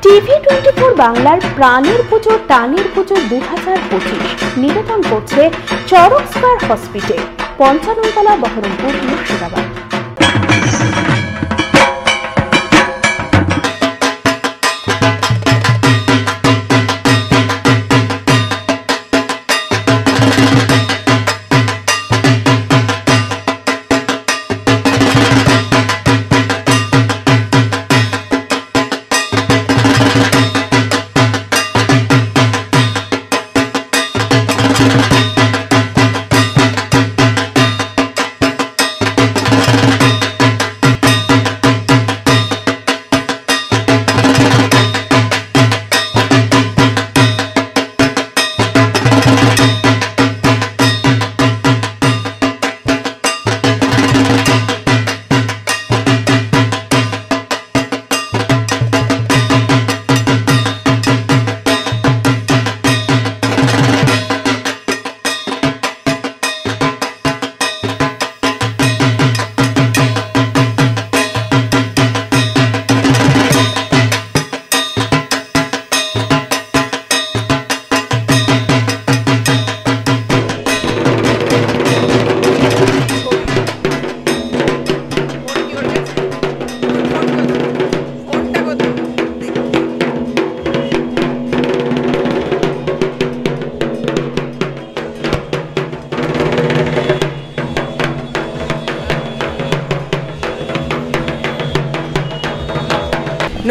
TV24 বাংলার প্রাণের পুজো টানের পুজো 2025 নিবেদন করছে চরক স্কয়ার হসপিটাল, 55 তলা, বহরমপুর, মুর্শিদাবাদ।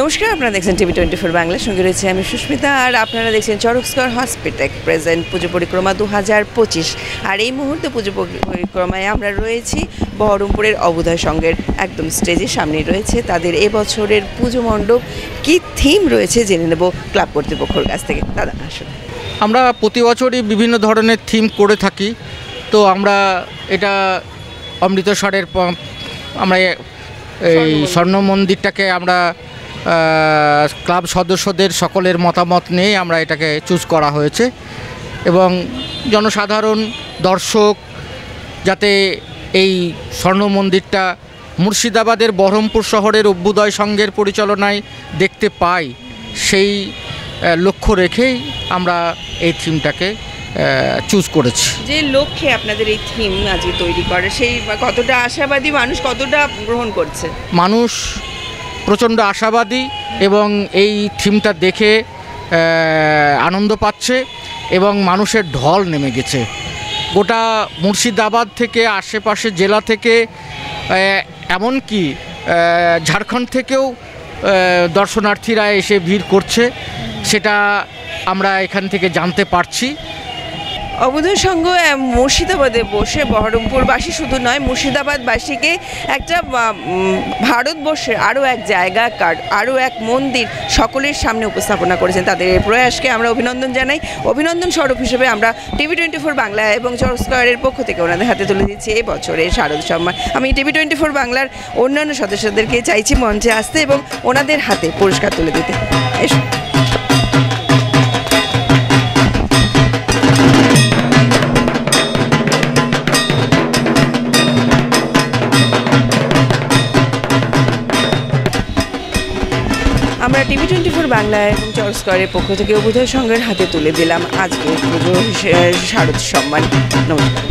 নমস্কার, আপনারা দেখছেন TV24 বাংলার সঙ্গে রয়েছে আমি সুস্মিতা, আর আপনারা দেখছেন চরক স্কয়ার হসপিটাল প্রেজেন্ট পুজো পরিক্রমা 2025। আর এই মুহূর্তে পুজো পরিক্রমায় আমরা রয়েছি বহরমপুরের অবুধয় সংঘের একদম স্টেজের সামনেই রয়েছে তাদের এবছরের পুজো মণ্ডপ। কী থিম রয়েছে জেনে নেব ক্লাব কর্তৃপক্ষের কাছ থেকে। দাদা আসুন। আমরা প্রতি বছরই বিভিন্ন ধরনের থিম করে থাকি, তো আমরা এটা অমৃতসরের আমরা এই স্বর্ণ মন্দিরটাকে আমরা ক্লাব সদস্যদের সকলের মতামত নিয়ে আমরা এটাকে চুজ করা হয়েছে, এবং জনসাধারণ দর্শক যাতে এই স্বর্ণ মন্দিরটা মুর্শিদাবাদের বহরমপুর শহরের অভ্যুদয় সংঘের পরিচালনায় দেখতে পাই, সেই লক্ষ্য রেখেই আমরা এই থিমটাকে চুজ করেছি। যে লক্ষ্যে আপনাদের এই থিম আজকে তৈরি করে, সেই কতটা আশাবাদী মানুষ, কতটা গ্রহণ করছে? মানুষ প্রচণ্ড আশাবাদী এবং এই থিমটা দেখে আনন্দ পাচ্ছে, এবং মানুষের ঢল নেমে গেছে গোটা মুর্শিদাবাদ থেকে, আশেপাশে জেলা থেকে, এমনকি ঝাড়খণ্ড থেকেও দর্শনার্থীরা এসে ভিড় করছে, সেটা আমরা এখান থেকে জানতে পারছি। অবুধয় সংঘ মুর্শিদাবাদে বসে বহরমপুরবাসী শুধু নয়, মুর্শিদাবাদবাসীকে একটা ভারতবর্ষের আরও এক জায়গা, আরও এক মন্দির সকলের সামনে উপস্থাপনা করেছেন। তাদের এই প্রয়াসকে আমরা অভিনন্দন জানাই। অভিনন্দন স্বরূপ হিসেবে আমরা TV24 বাংলা এবং চরক স্কয়ারের পক্ষ থেকে ওনাদের হাতে তুলে দিচ্ছি এই বছরের শারদ সম্মান। আমি TV24 বাংলার অন্যান্য সদস্যদেরকে চাইছি মঞ্চে আসতে এবং ওনাদের হাতে পুরস্কার তুলে দিতে। এসো। আমরা TV24 বাংলা এবং চরক স্কয়ারের পক্ষ থেকে অবুধয় সংঘের হাতে তুলে দিলাম আজকে পুজো শারদ সম্মান। নমস্কার।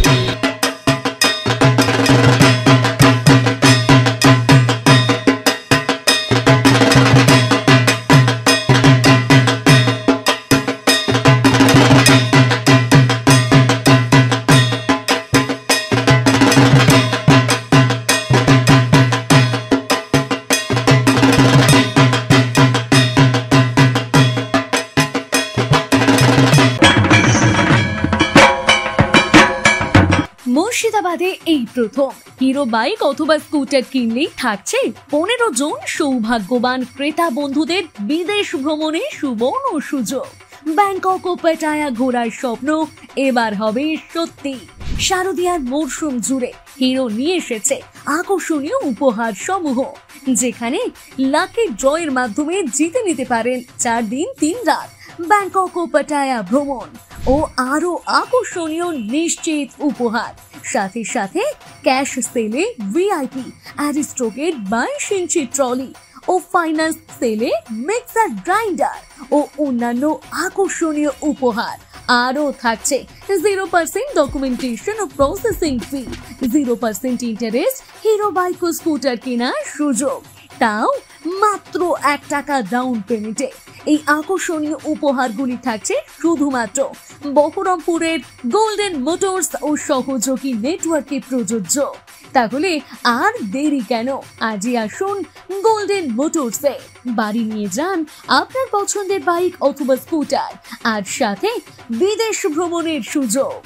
মুর্শিদাবাদে এই প্রথম হিরো বাইক অথবা স্কুটার কিনলেই থাকছে 15 জন সৌভাগ্যবান ক্রেতা বন্ধুদের বিদেশ ভ্রমণে সুবর্ণ সুযোগ। ব্যাংকক ও পাটায়া ঘোরার স্বপ্ন এবার হবে সত্যি। শারদীয়ার মরশুম জুড়ে হিরো নিয়ে এসেছে আকর্ষণীয় উপহার সমূহ, যেখানে লাকি ড্রয়ের মাধ্যমে জিতে নিতে পারেন 4 দিন 3 রাত ব্যাংকক ও পাটায়া ভ্রমণ ও আরো আকর্ষণীয় নিশ্চিত উপহার। সাথে সাথে ক্যাশ সেলে ভিআইপি অ্যারিস্টোকেট 22 ইঞ্চি ট্রলি ও ও ফাইন্যান্স সেলে মিক্সার গ্রাইন্ডার ও অন্যান্য আকর্ষণীয় উপহার। আরও থাকছে 0% ডকুমেন্টেশন ও processing fee, 0% interest Hero bike ও স্কুটার কেনার সুযোগ, তাও মাত্র 1 টাকা ডাউন পেমেন্টে। এই আকর্ষণীয় উপহারগুলি থাকছে শুধুমাত্র বহরমপুরের গোল্ডেন মোটরস ও সহযোগী নেটওয়ার্কে প্রযোজ্য। তাহলে আর দেরি কেন, আজই আসুন গোল্ডেন মোটরসে, বাড়ি নিয়ে যান আপনার পছন্দের বাইক অথবা স্কুটার, আর সাথে বিদেশ ভ্রমণের সুযোগ।